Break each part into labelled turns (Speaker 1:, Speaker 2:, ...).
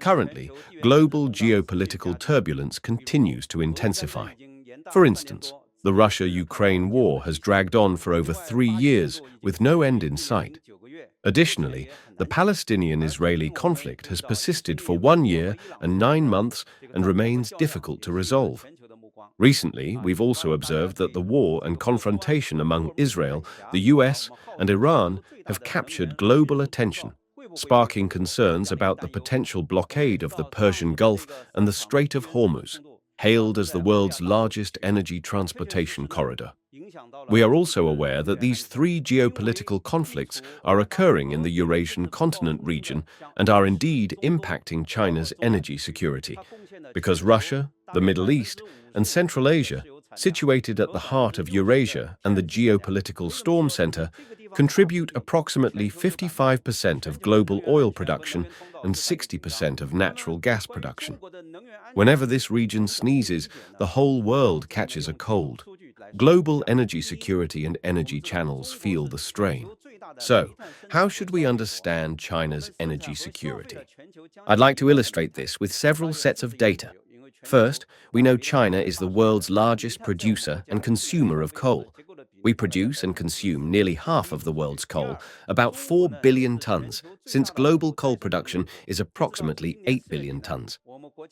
Speaker 1: Currently, global geopolitical turbulence continues to intensify. For instance, the Russia-Ukraine war has dragged on for over 3 years with no end in sight. Additionally, the Palestinian-Israeli conflict has persisted for 1 year and 9 months and remains difficult to resolve. Recently, we've also observed that the war and confrontation among Israel, the US, and Iran have captured global attention, sparking concerns about the potential blockade of the Persian Gulf and the Strait of Hormuz, hailed as the world's largest energy transportation corridor. We are also aware that these three geopolitical conflicts are occurring in the Eurasian continent region and are indeed impacting China's energy security, because Russia, the Middle East, and Central Asia, situated at the heart of Eurasia and the geopolitical storm center, contribute approximately 55% of global oil production and 60% of natural gas production. Whenever this region sneezes, the whole world catches a cold. Global energy security and energy channels feel the strain. So, how should we understand China's energy security? I'd like to illustrate this with several sets of data. First, we know China is the world's largest producer and consumer of coal. We produce and consume nearly half of the world's coal, about 4 billion tons, since global coal production is approximately 8 billion tons.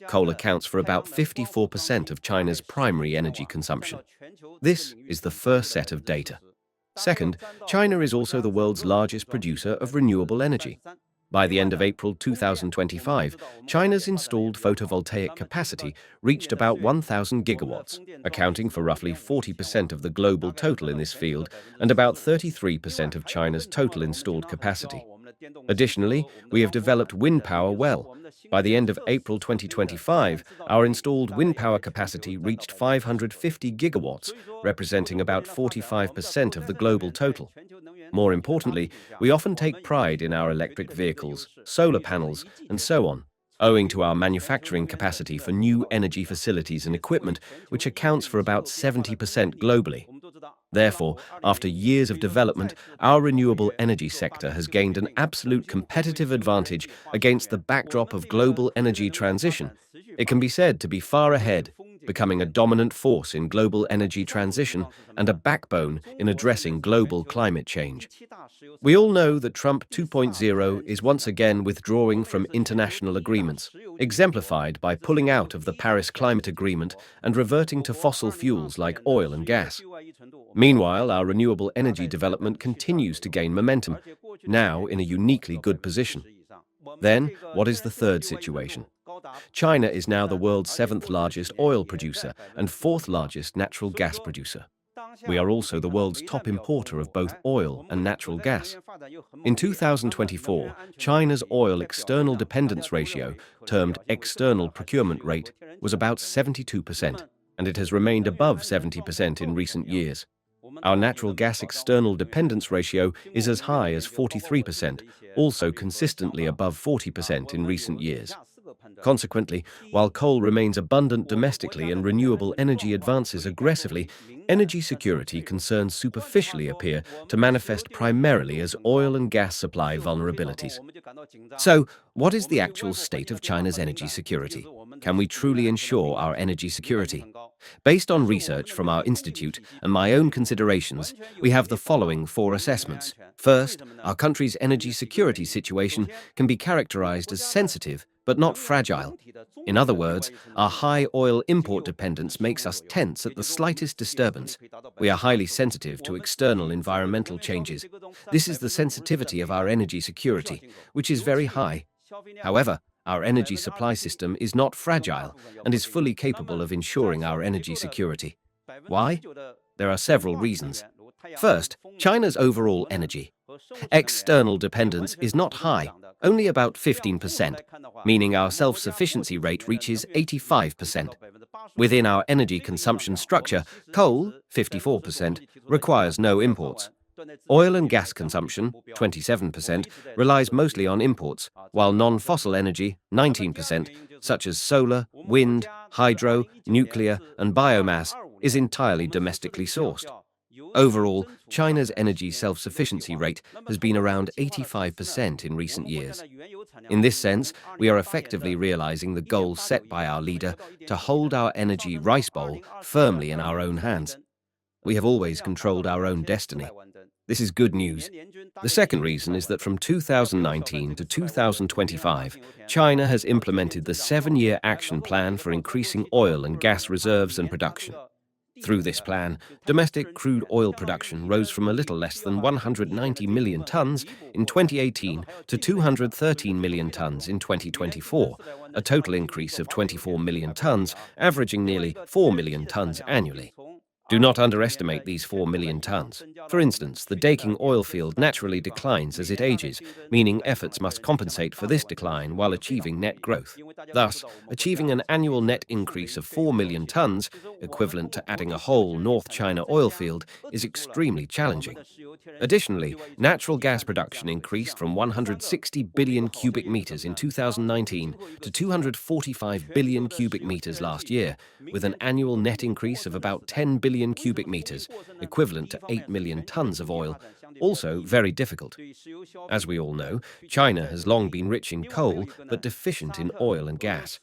Speaker 1: Coal accounts for about 54% of China's primary energy consumption. This is the first set of data. Second, China is also the world's largest producer of renewable energy. By the end of April 2025, China's installed photovoltaic capacity reached about 1,000 gigawatts, accounting for roughly 40% of the global total in this field and about 33% of China's total installed capacity. Additionally, we have developed wind power well. By the end of April 2025, our installed wind power capacity reached 550 gigawatts, representing about 45% of the global total. More importantly, we often take pride in our electric vehicles, solar panels, and so on, owing to our manufacturing capacity for new energy facilities and equipment, which accounts for about 70% globally. Therefore, after years of development, our renewable energy sector has gained an absolute competitive advantage against the backdrop of global energy transition. It can be said to be far ahead, becoming a dominant force in global energy transition and a backbone in addressing global climate change. We all know that Trump 2.0 is once again withdrawing from international agreements, exemplified by pulling out of the Paris Climate Agreement and reverting to fossil fuels like oil and gas. Meanwhile, our renewable energy development continues to gain momentum, now in a uniquely good position. Then, what is the third situation? China is now the world's seventh largest oil producer and fourth largest natural gas producer. We are also the world's top importer of both oil and natural gas. In 2024, China's oil external dependence ratio, termed external procurement rate, was about 72%, and it has remained above 70% in recent years. Our natural gas external dependence ratio is as high as 43%, also consistently above 40% in recent years. Consequently, while coal remains abundant domestically and renewable energy advances aggressively, energy security concerns superficially appear to manifest primarily as oil and gas supply vulnerabilities. So, what is the actual state of China's energy security? Can we truly ensure our energy security? Based on research from our institute and my own considerations, we have the following four assessments. First, our country's energy security situation can be characterized as sensitive but not fragile. In other words, our high oil import dependence makes us tense at the slightest disturbance. We are highly sensitive to external environmental changes. This is the sensitivity of our energy security, which is very high. However, our energy supply system is not fragile and is fully capable of ensuring our energy security. Why? There are several reasons. First, China's overall energy. External dependence is not high, only about 15%, meaning our self-sufficiency rate reaches 85%. Within our energy consumption structure, coal, 54%, requires no imports. Oil and gas consumption, 27%, relies mostly on imports, while non-fossil energy, 19%, such as solar, wind, hydro, nuclear, and biomass, is entirely domestically sourced. Overall, China's energy self-sufficiency rate has been around 85% in recent years. In this sense, we are effectively realizing the goal set by our leader to hold our energy rice bowl firmly in our own hands. We have always controlled our own destiny. This is good news. The second reason is that from 2019 to 2025, China has implemented the 7-year action plan for increasing oil and gas reserves and production. Through this plan, domestic crude oil production rose from a little less than 190 million tons in 2018 to 213 million tons in 2024, a total increase of 24 million tons, averaging nearly 4 million tons annually. Do not underestimate these 4 million tons. For instance, the Daking oil field naturally declines as it ages, meaning efforts must compensate for this decline while achieving net growth. Thus, achieving an annual net increase of 4 million tons, equivalent to adding a whole North China oil field, is extremely challenging. Additionally, natural gas production increased from 160 billion cubic meters in 2019 to 245 billion cubic meters last year, with an annual net increase of about 10 billion cubic meters, equivalent to 8 million tons of oil, also very difficult. As we all know, China has long been rich in coal but deficient in oil and gas.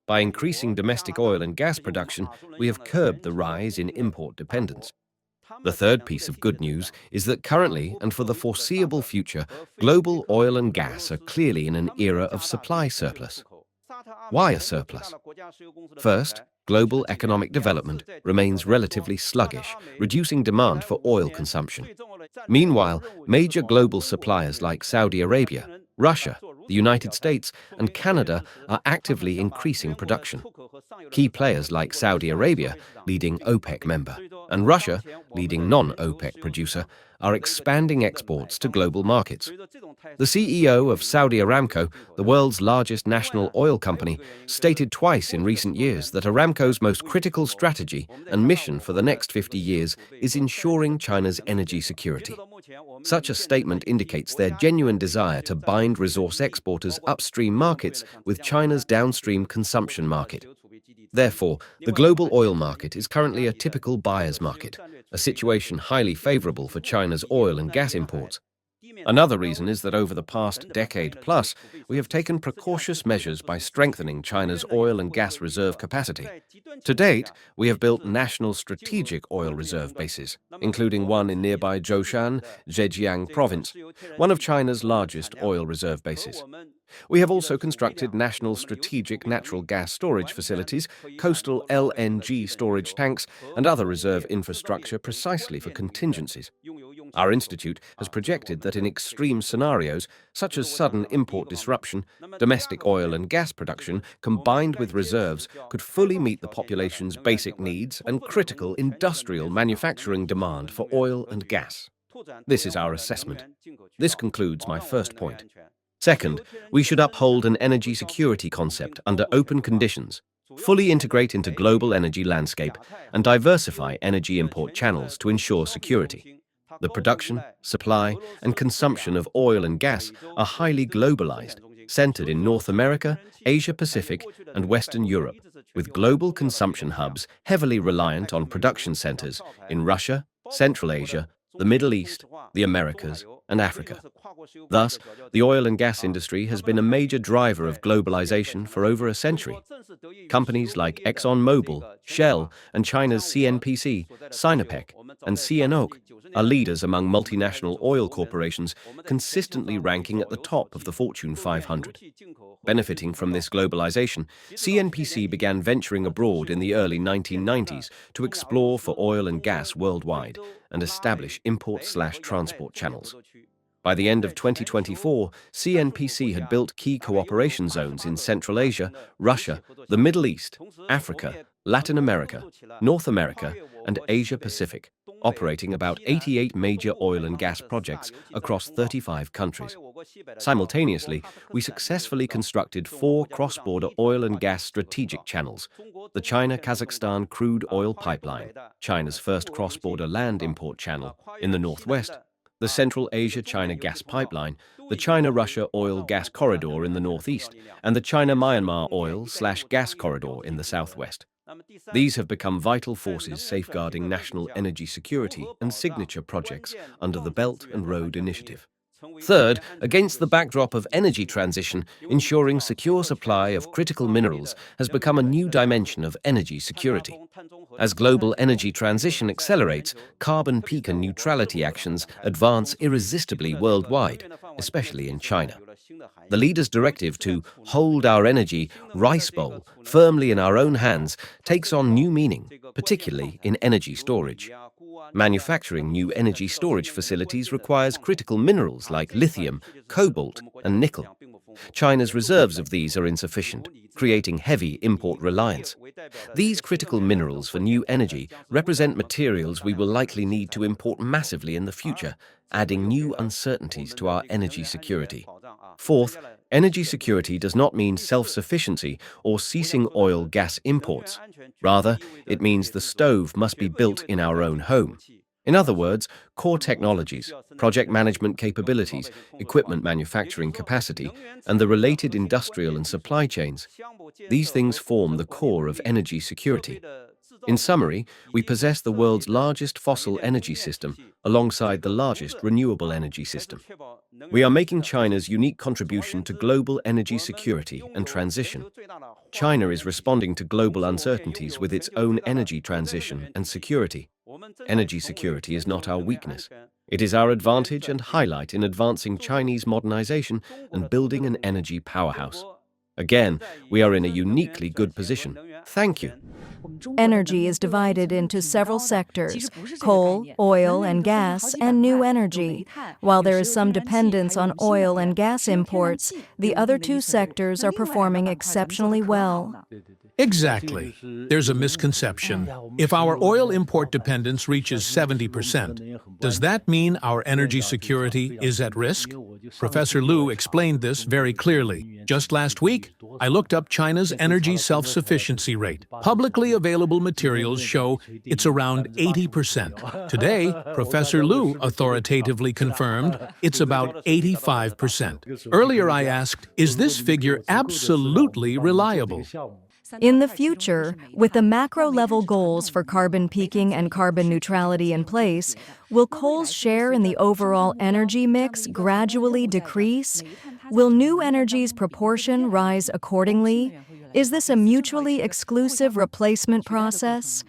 Speaker 1: By increasing domestic oil and gas production, we have curbed the rise in import dependence. The third piece of good news is that currently and for the foreseeable future, global oil and gas are clearly in an era of supply surplus. Why a surplus? First, global economic development remains relatively sluggish, reducing demand for oil consumption. Meanwhile, major global suppliers like Saudi Arabia, Russia, the United States, and Canada are actively increasing production. Key players like Saudi Arabia, leading OPEC member, and Russia, leading non-OPEC producer, are expanding exports to global markets. The CEO of Saudi Aramco, the world's largest national oil company, stated twice in recent years that Aramco's most critical strategy and mission for the next 50 years is ensuring China's energy security. Such a statement indicates their genuine desire to bind resource exporters' upstream markets with China's downstream consumption market. Therefore, the global oil market is currently a typical buyer's market, a situation highly favorable for China's oil and gas imports. Another reason is that over the past decade plus, we have taken precautious measures by strengthening China's oil and gas reserve capacity. To date, we have built national strategic oil reserve bases, including one in nearby Zhoushan, Zhejiang province, one of China's largest oil reserve bases. We have also constructed national strategic natural gas storage facilities, coastal LNG storage tanks, and other reserve infrastructure precisely for contingencies. Our institute has projected that in extreme scenarios, such as sudden import disruption, domestic oil and gas production, combined with reserves, could fully meet the population's basic needs and critical industrial manufacturing demand for oil and gas. This is our assessment. This concludes my first point. Second, we should uphold an energy security concept under open conditions, fully integrate into global energy landscape, and diversify energy import channels to ensure security. The production, supply, and consumption of oil and gas are highly globalized, centered in North America, Asia-Pacific, and Western Europe, with global consumption hubs heavily reliant on production centers in Russia, Central Asia, the Middle East, the Americas, and Africa. Thus, the oil and gas industry has been a major driver of globalization for over a century. Companies like ExxonMobil, Shell, and China's CNPC, Sinopec, and CNOOC are leaders among multinational oil corporations, consistently ranking at the top of the Fortune 500. Benefiting from this globalization, CNPC began venturing abroad in the early 1990s to explore for oil and gas worldwide and establish import/transport channels. By the end of 2024, CNPC had built key cooperation zones in Central Asia, Russia, the Middle East, Africa, Latin America, North America, and Asia-Pacific, operating about 88 major oil and gas projects across 35 countries. Simultaneously, we successfully constructed 4 cross-border oil and gas strategic channels: the China-Kazakhstan crude oil pipeline, China's first cross-border land import channel in the northwest, the Central Asia-China gas pipeline, the China-Russia oil-gas corridor in the northeast, and the China-Myanmar oil/gas corridor in the southwest. These have become vital forces safeguarding national energy security and signature projects under the Belt and Road Initiative. Third, against the backdrop of energy transition, ensuring secure supply of critical minerals has become a new dimension of energy security. As global energy transition accelerates, carbon peak and neutrality actions advance irresistibly worldwide, especially in China. The leader's directive to hold our energy, rice bowl, firmly in our own hands takes on new meaning, particularly in energy storage. Manufacturing new energy storage facilities requires critical minerals like lithium, cobalt, and nickel. China's reserves of these are insufficient, creating heavy import reliance. These critical minerals for new energy represent materials we will likely need to import massively in the future, adding new uncertainties to our energy security. Fourth, energy security does not mean self-sufficiency or ceasing oil-gas imports. Rather, it means the stove must be built in our own home. In other words, core technologies, project management capabilities, equipment manufacturing capacity, and the related industrial and supply chains. These things form the core of energy security. In summary, we possess the world's largest fossil energy system alongside the largest renewable energy system. We are making China's unique contribution to global energy security and transition. China is responding to global uncertainties with its own energy transition and security. Energy security is not our weakness. It is our advantage and highlight in advancing Chinese modernization and building an energy powerhouse. Again, we are in a uniquely good position. Thank you.
Speaker 2: Energy is divided into several sectors: coal, oil and gas, and new energy. While there is some dependence on oil and gas imports, the other two sectors are performing exceptionally well.
Speaker 3: Exactly. There's a misconception. If our oil import dependence reaches 70%, does that mean our energy security is at risk? Professor Liu explained this very clearly. Just last week, I looked up China's energy self-sufficiency rate. Publicly available materials show it's around 80%. Today, Professor Liu authoritatively confirmed it's about 85%. Earlier I asked, is this figure absolutely reliable?
Speaker 2: In the future, with the macro-level goals for carbon peaking and carbon neutrality in place, will coal's share in the overall energy mix gradually decrease? Will new energy's proportion rise accordingly? Is this a mutually exclusive replacement process?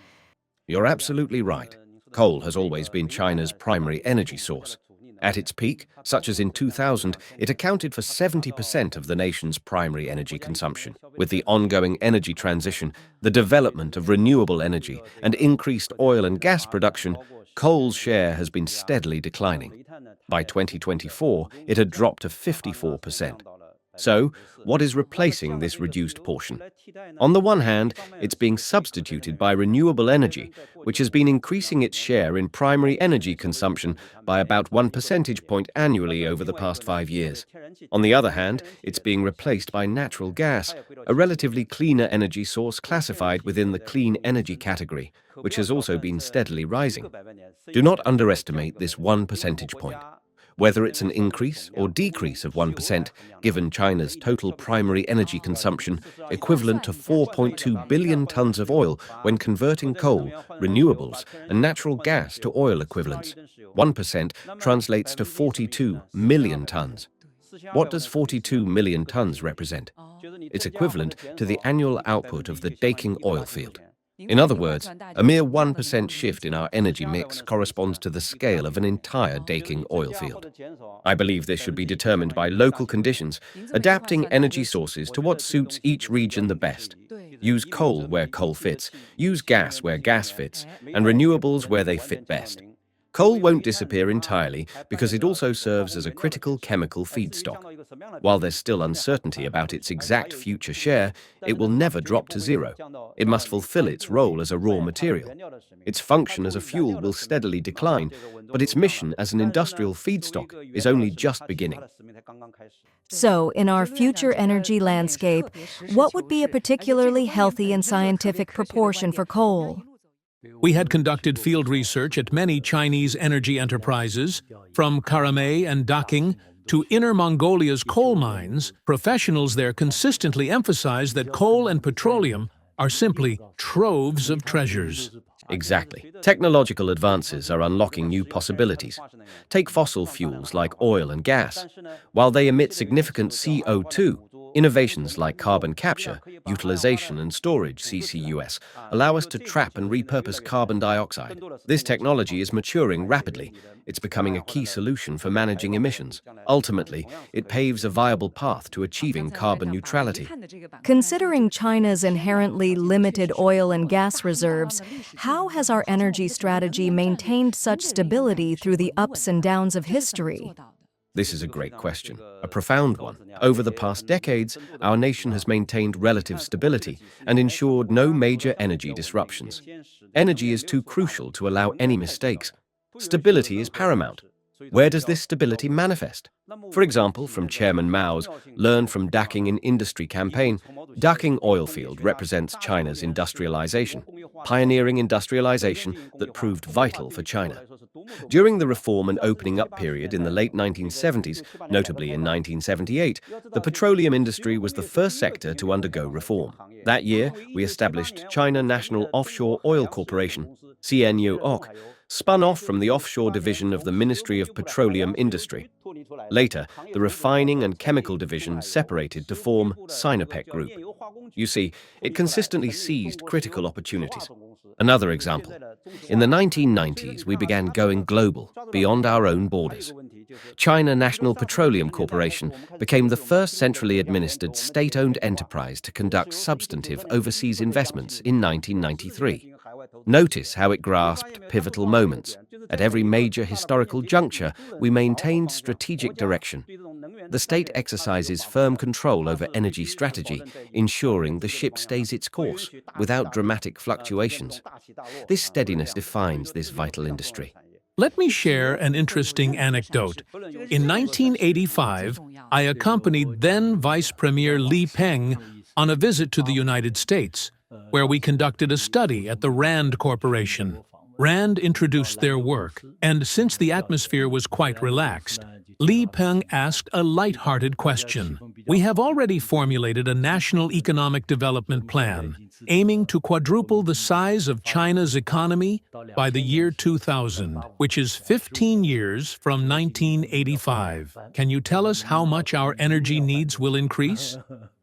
Speaker 1: You're absolutely right. Coal has always been China's primary energy source. At its peak, such as in 2000, it accounted for 70% of the nation's primary energy consumption. With the ongoing energy transition, the development of renewable energy, and increased oil and gas production, coal's share has been steadily declining. By 2024, it had dropped to 54%. So, what is replacing this reduced portion? On the one hand, it's being substituted by renewable energy, which has been increasing its share in primary energy consumption by about 1 percentage point annually over the past 5 years. On the other hand, it's being replaced by natural gas, a relatively cleaner energy source classified within the clean energy category, which has also been steadily rising. Do not underestimate this 1 percentage point. Whether it's an increase or decrease of 1%, given China's total primary energy consumption, equivalent to 4.2 billion tons of oil when converting coal, renewables, and natural gas to oil equivalents. 1% translates to 42 million tons. What does 42 million tons represent? It's equivalent to the annual output of the Daking oil field. In other words, a mere 1% shift in our energy mix corresponds to the scale of an entire Daking oil field. I believe this should be determined by local conditions, adapting energy sources to what suits each region the best. Use coal where coal fits, use gas where gas fits, and renewables where they fit best. Coal won't disappear entirely because it also serves as a critical chemical feedstock. While there's still uncertainty about its exact future share, it will never drop to zero. It must fulfill its role as a raw material. Its function as a fuel will steadily decline, but its mission as an industrial feedstock is only just beginning.
Speaker 2: So, in our future energy landscape, what would be a particularly healthy and scientific proportion for coal?
Speaker 3: We had conducted field research at many Chinese energy enterprises, from Karamay and Daking to Inner Mongolia's coal mines. Professionals there consistently emphasize that coal and petroleum are simply troves of treasures.
Speaker 1: Exactly. Technological advances are unlocking new possibilities. Take fossil fuels like oil and gas. While they emit significant CO2, innovations like carbon capture, utilization and storage (CCUS) allow us to trap and repurpose carbon dioxide. This technology is maturing rapidly. It's becoming a key solution for managing emissions. Ultimately, it paves a viable path to achieving carbon neutrality.
Speaker 2: Considering China's inherently limited oil and gas reserves, how has our energy strategy maintained such stability through the ups and downs of history?
Speaker 1: This is a great question, a profound one. Over the past decades, our nation has maintained relative stability and ensured no major energy disruptions. Energy is too crucial to allow any mistakes. Stability is paramount. Where does this stability manifest? For example, from Chairman Mao's Learn from Daqing in Industry campaign, Daqing oil field represents China's industrialization, pioneering industrialization that proved vital for China. During the reform and opening up period in the late 1970s, notably in 1978, the petroleum industry was the first sector to undergo reform. That year, we established China National Offshore Oil Corporation, CNOOC, spun off from the offshore division of the Ministry of Petroleum Industry. Later, the refining and chemical division separated to form Sinopec Group. You see, it consistently seized critical opportunities. Another example. In the 1990s, we began going global, beyond our own borders. China National Petroleum Corporation became the first centrally administered state-owned enterprise to conduct substantive overseas investments in 1993. Notice how it grasped pivotal moments. At every major historical juncture, we maintained strategic direction. The state exercises firm control over energy strategy, ensuring the ship stays its course without dramatic fluctuations. This steadiness defines this vital industry.
Speaker 3: Let me share an interesting anecdote. In 1985, I accompanied then Vice Premier Li Peng on a visit to the United States, where we conducted a study at the Rand Corporation. Rand introduced their work, and since the atmosphere was quite relaxed, Li Peng asked a light-hearted question. We have already formulated a national economic development plan, aiming to quadruple the size of China's economy by the year 2000, which is 15 years from 1985. Can you tell us how much our energy needs will increase?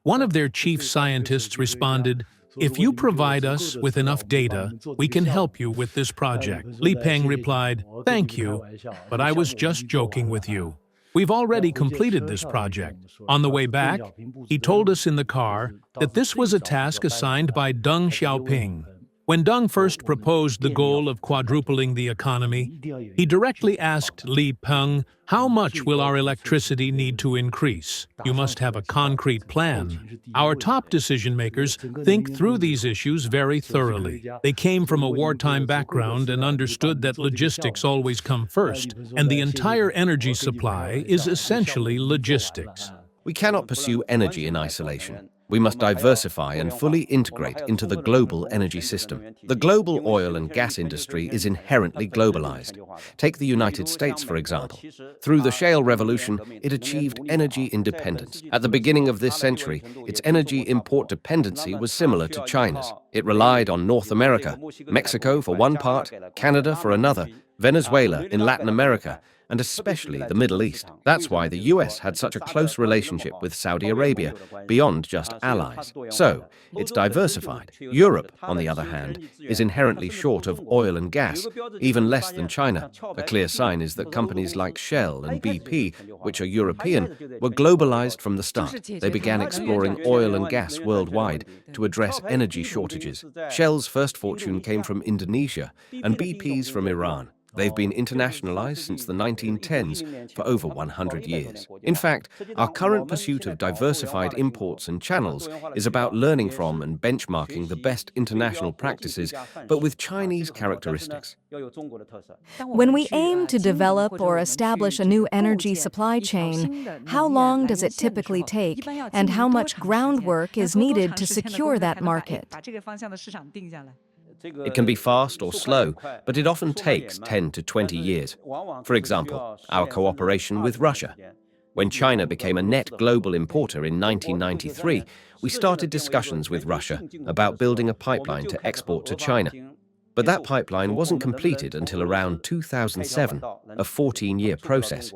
Speaker 3: One of their chief scientists responded, "If you provide us with enough data, we can help you with this project." Li Peng replied, "Thank you, but I was just joking with you. We've already completed this project." On the way back, he told us in the car that this was a task assigned by Deng Xiaoping. When Deng first proposed the goal of quadrupling the economy, he directly asked Li Peng, "How much will our electricity need to increase? You must have a concrete plan." Our top decision-makers think through these issues very thoroughly. They came from a wartime background and understood that logistics always come first, and the entire energy supply is essentially logistics.
Speaker 1: We cannot pursue energy in isolation. We must diversify and fully integrate into the global energy system. The global oil and gas industry is inherently globalized. Take the United States, for example. Through the shale revolution, it achieved energy independence. At the beginning of this century, its energy import dependency was similar to China's. It relied on North America, Mexico for one part, Canada for another, Venezuela in Latin America, and especially the Middle East. That's why the US had such a close relationship with Saudi Arabia, beyond just allies. So, it's diversified. Europe, on the other hand, is inherently short of oil and gas, even less than China. A clear sign is that companies like Shell and BP, which are European, were globalized from the start. They began exploring oil and gas worldwide to address energy shortages. Shell's first fortune came from Indonesia, and BP's from Iran. They've been internationalized since the 1910s for over 100 years. In fact, our current pursuit of diversified imports and channels is about learning from and benchmarking the best international practices, but with Chinese characteristics.
Speaker 2: When we aim to develop or establish a new energy supply chain, how long does it typically take, and how much groundwork is needed to secure that market?
Speaker 1: It can be fast or slow, but it often takes 10 to 20 years. For example, our cooperation with Russia. When China became a net global importer in 1993, we started discussions with Russia about building a pipeline to export to China. But that pipeline wasn't completed until around 2007, a 14-year process.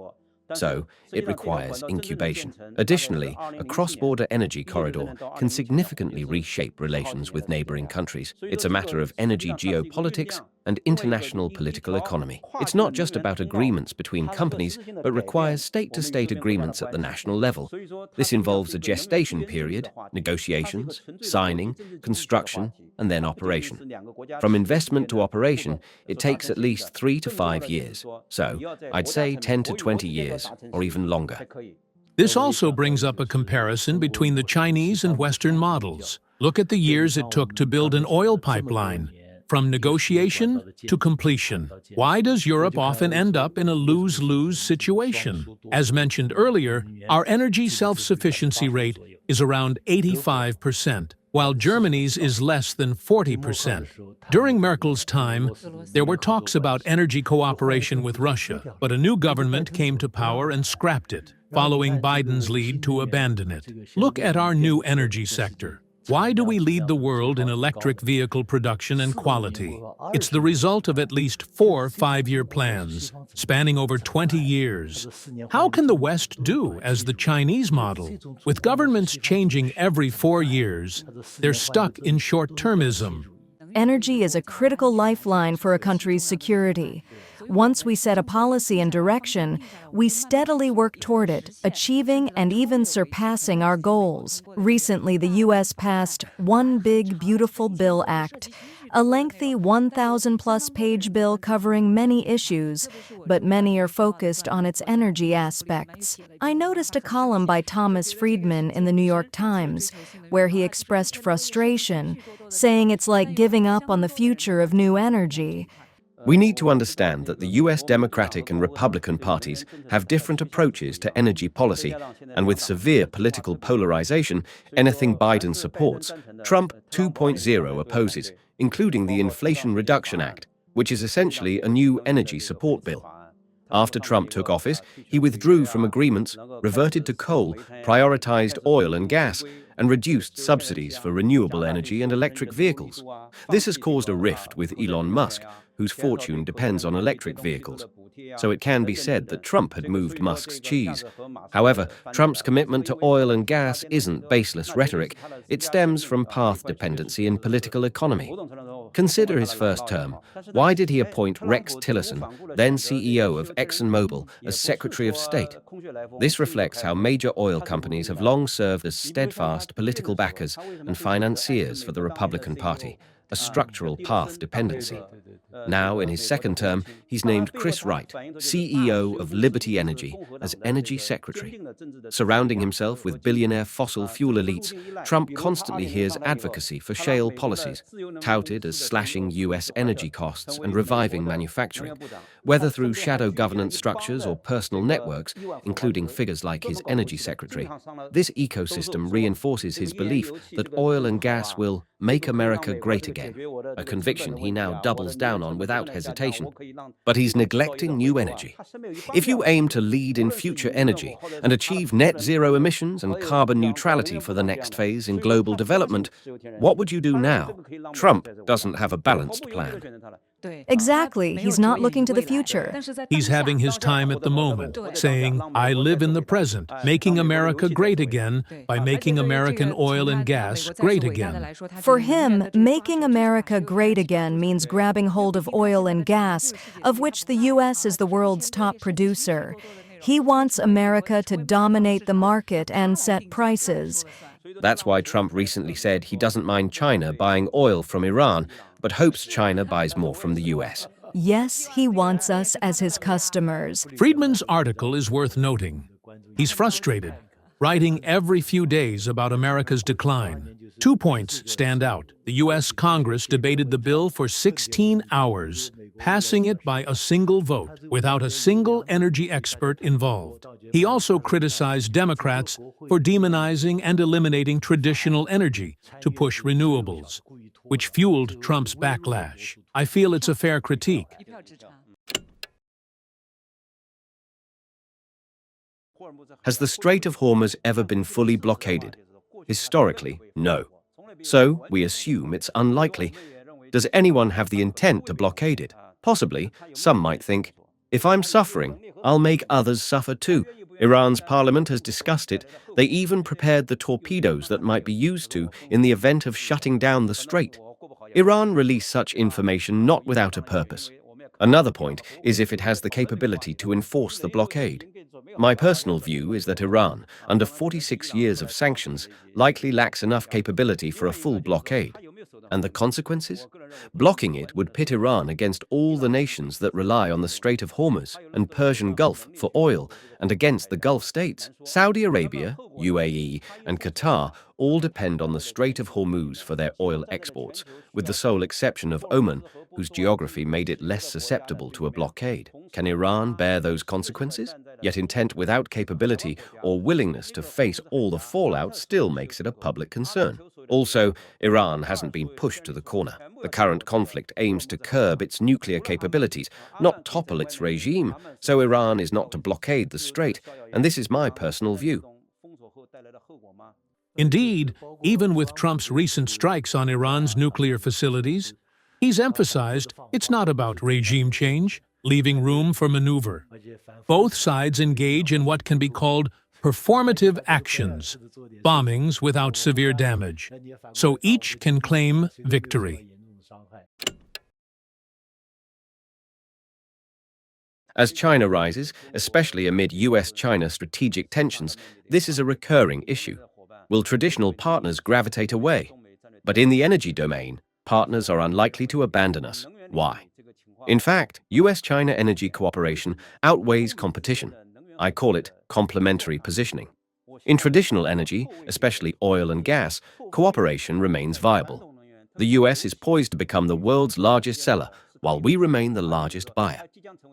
Speaker 1: So, it requires incubation. Additionally, a cross-border energy corridor can significantly reshape relations with neighboring countries. It's a matter of energy geopolitics and international political economy. It's not just about agreements between companies, but requires state-to-state agreements at the national level. This involves a gestation period, negotiations, signing, construction, and then operation. From investment to operation, it takes at least 3 to 5 years. So, I'd say 10 to 20 years, or even longer.
Speaker 3: This also brings up a comparison between the Chinese and Western models. Look at the years it took to build an oil pipeline, from negotiation to completion. Why does Europe often end up in a lose-lose situation? As mentioned earlier, our energy self-sufficiency rate is around 85%, while Germany's is less than 40%. During Merkel's time, there were talks about energy cooperation with Russia, but a new government came to power and scrapped it, following Biden's lead to abandon it. Look at our new energy sector. Why do we lead the world in electric vehicle production and quality? It's the result of at least 4 5-year plans, spanning over 20 years. How can the West do as the Chinese model? With governments changing every 4 years, they're stuck in short-termism.
Speaker 2: Energy is a critical lifeline for a country's security. Once we set a policy and direction, we steadily work toward it, achieving and even surpassing our goals. Recently, the U.S. passed One Big Beautiful Bill Act, a lengthy 1,000-plus page bill covering many issues, but many are focused on its energy aspects. I noticed a column by Thomas Friedman in the New York Times, where he expressed frustration, saying it's like giving up on the future of new energy.
Speaker 1: We need to understand that the US Democratic and Republican parties have different approaches to energy policy, and with severe political polarization, anything Biden supports, Trump 2.0 opposes, including the Inflation Reduction Act, which is essentially a new energy support bill. After Trump took office, he withdrew from agreements, reverted to coal, prioritized oil and gas, and reduced subsidies for renewable energy and electric vehicles. This has caused a rift with Elon Musk, whose fortune depends on electric vehicles. So it can be said that Trump had moved Musk's cheese. However, Trump's commitment to oil and gas isn't baseless rhetoric. It stems from path dependency in political economy. Consider his first term. Why did he appoint Rex Tillerson, then CEO of ExxonMobil, as Secretary of State? This reflects how major oil companies have long served as steadfast political backers and financiers for the Republican Party, a structural path dependency. Now, in his second term, he's named Chris Wright, CEO of Liberty Energy, as Energy Secretary. Surrounding himself with billionaire fossil fuel elites, Trump constantly hears advocacy for shale policies, touted as slashing U.S. energy costs and reviving manufacturing. Whether through shadow governance structures or personal networks, including figures like his energy secretary, this ecosystem reinforces his belief that oil and gas will make America great again, a conviction he now doubles down on without hesitation. But he's neglecting new energy. If you aim to lead in future energy and achieve net zero emissions and carbon neutrality for the next phase in global development, what would you do now? Trump doesn't have a balanced plan.
Speaker 2: Exactly, he's not looking to the future.
Speaker 3: He's having his time at the moment, saying, I live in the present, making America great again by making American oil and gas great again.
Speaker 2: For him, making America great again means grabbing hold of oil and gas, of which the U.S. is the world's top producer. He wants America to dominate the market and set prices.
Speaker 1: That's why Trump recently said he doesn't mind China buying oil from Iran, but hopes China buys more from the U.S.
Speaker 2: Yes, he wants us as his customers.
Speaker 3: Friedman's article is worth noting. He's frustrated, writing every few days about America's decline. 2 points stand out. The U.S. Congress debated the bill for 16 hours, passing it by a single vote, without a single energy expert involved. He also criticized Democrats for demonizing and eliminating traditional energy to push renewables, which fueled Trump's backlash. I feel it's a fair critique.
Speaker 1: Has the Strait of Hormuz ever been fully blockaded? Historically, no. So, we assume it's unlikely. Does anyone have the intent to blockade it? Possibly, some might think, if I'm suffering, I'll make others suffer too. Iran's parliament has discussed it. They even prepared the torpedoes that might be used in the event of shutting down the strait. Iran released such information not without a purpose. Another point is if it has the capability to enforce the blockade. My personal view is that Iran, under 46 years of sanctions, likely lacks enough capability for a full blockade. And the consequences? Blocking it would pit Iran against all the nations that rely on the Strait of Hormuz and Persian Gulf for oil, and against the Gulf states. Saudi Arabia, UAE, and Qatar all depend on the Strait of Hormuz for their oil exports, with the sole exception of Oman, whose geography made it less susceptible to a blockade. Can Iran bear those consequences? Yet intent without capability or willingness to face all the fallout still makes it a public concern. Also, Iran hasn't been pushed to the corner. The current conflict aims to curb its nuclear capabilities, not topple its regime, so Iran is not to blockade the strait, and this is my personal view.
Speaker 3: Indeed, even with Trump's recent strikes on Iran's nuclear facilities, he's emphasized it's not about regime change, leaving room for maneuver. Both sides engage in what can be called performative actions, bombings without severe damage, so each can claim victory.
Speaker 1: As China rises, especially amid US-China strategic tensions, this is a recurring issue. Will traditional partners gravitate away? But in the energy domain, partners are unlikely to abandon us. Why? In fact, US-China energy cooperation outweighs competition. I call it complementary positioning. In traditional energy, especially oil and gas, cooperation remains viable. The US is poised to become the world's largest seller, while we remain the largest buyer.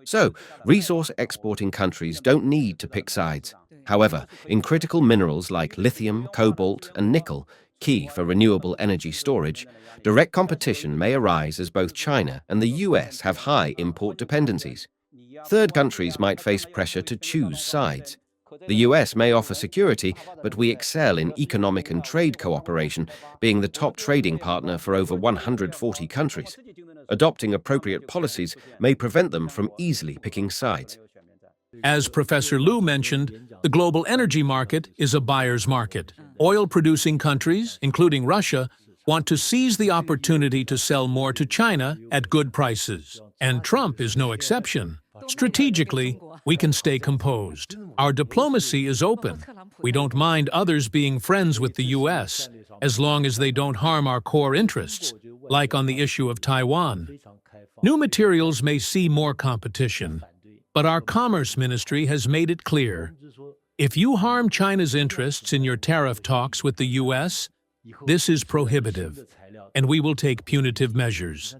Speaker 1: So, resource exporting countries don't need to pick sides. However, in critical minerals like lithium, cobalt, and nickel, key for renewable energy storage, direct competition may arise as both China and the US have high import dependencies. Third countries might face pressure to choose sides. The US may offer security, but we excel in economic and trade cooperation, being the top trading partner for over 140 countries. Adopting appropriate policies may prevent them from easily picking sides.
Speaker 3: As Professor Liu mentioned, the global energy market is a buyer's market. Oil-producing countries, including Russia, want to seize the opportunity to sell more to China at good prices. And Trump is no exception. Strategically, we can stay composed. Our diplomacy is open. We don't mind others being friends with the US, as long as they don't harm our core interests, like on the issue of Taiwan. New materials may see more competition, but our Commerce Ministry has made it clear, if you harm China's interests in your tariff talks with the US, this is prohibitive, and we will take punitive measures.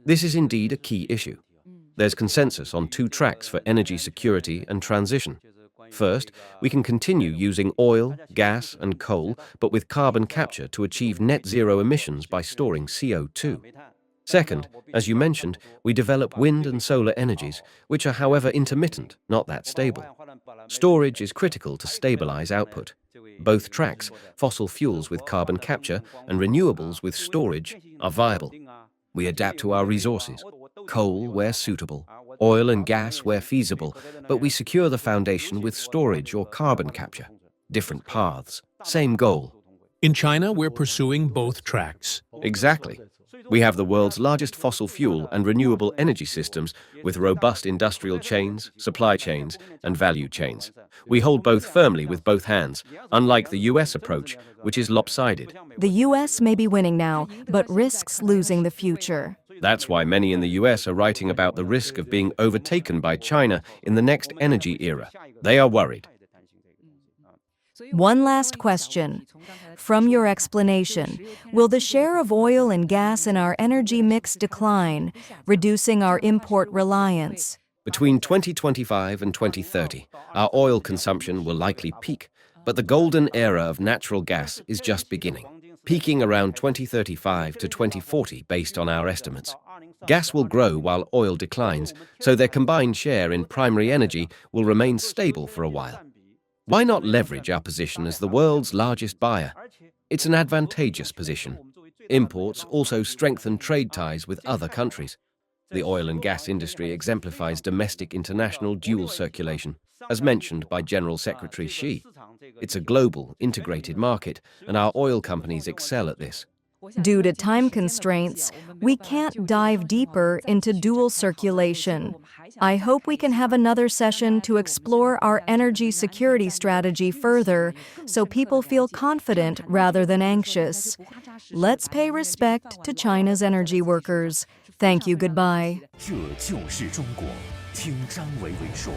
Speaker 1: This is indeed a key issue. There's consensus on two tracks for energy security and transition. First, we can continue using oil, gas, and coal, but with carbon capture to achieve net zero emissions by storing CO2. Second, as you mentioned, we develop wind and solar energies, which are, however, intermittent, not that stable. Storage is critical to stabilize output. Both tracks, fossil fuels with carbon capture and renewables with storage, are viable. We adapt to our resources, coal where suitable, oil and gas where feasible, but we secure the foundation with storage or carbon capture. Different paths, same goal.
Speaker 3: In China, we're pursuing both tracks.
Speaker 1: Exactly. We have the world's largest fossil fuel and renewable energy systems with robust industrial chains, supply chains, and value chains. We hold both firmly with both hands, unlike the US approach, which is lopsided.
Speaker 2: The US may be winning now, but risks losing the future.
Speaker 1: That's why many in the US are writing about the risk of being overtaken by China in the next energy era. They are worried.
Speaker 2: One last question. From your explanation, will the share of oil and gas in our energy mix decline, reducing our import reliance?
Speaker 1: Between 2025 and 2030, our oil consumption will likely peak, but the golden era of natural gas is just beginning, peaking around 2035 to 2040 based on our estimates. Gas will grow while oil declines, so their combined share in primary energy will remain stable for a while. Why not leverage our position as the world's largest buyer? It's an advantageous position. Imports also strengthen trade ties with other countries. The oil and gas industry exemplifies domestic international dual circulation, as mentioned by General Secretary Xi. It's a global, integrated market, and our oil companies excel at this.
Speaker 2: Due to time constraints, we can't dive deeper into dual circulation. I hope we can have another session to explore our energy security strategy further so people feel confident rather than anxious. Let's pay respect to China's energy workers. Thank you, goodbye.
Speaker 4: 这就是中国，听张伟伟说。